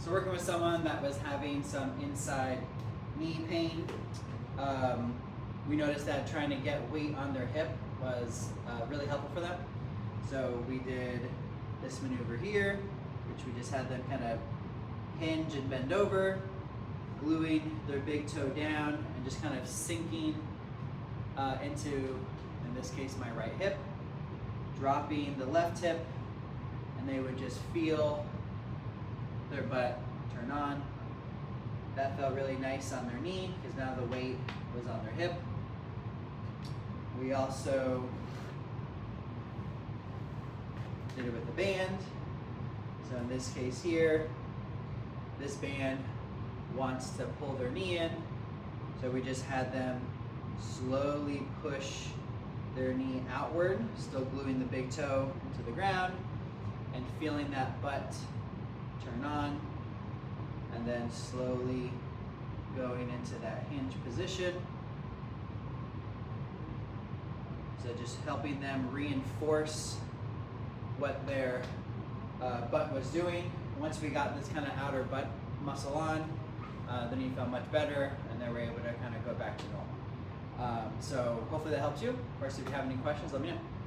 So working with someone that was having some inside knee pain, we noticed that trying to get weight on their hip was really helpful for them. So we did this maneuver here, which we just had them kind of hinge and bend over, gluing their big toe down and just kind of sinking into, in this case, my right hip, dropping the left hip, and they would just feel their butt turn on. That felt really nice on their knee because now the weight was on their hip. We also did it with the band. So in this case here, this band wants to pull their knee in. So we just had them slowly push their knee outward, still gluing the big toe into the ground and feeling that butt turn on, and then slowly going into that hinge position. So just helping them reinforce what their butt was doing. Once we got this kind of outer butt muscle on, the knee felt much better, and they were able to kind of go back to normal. So hopefully that helps you. Of course, if you have any questions, let me know.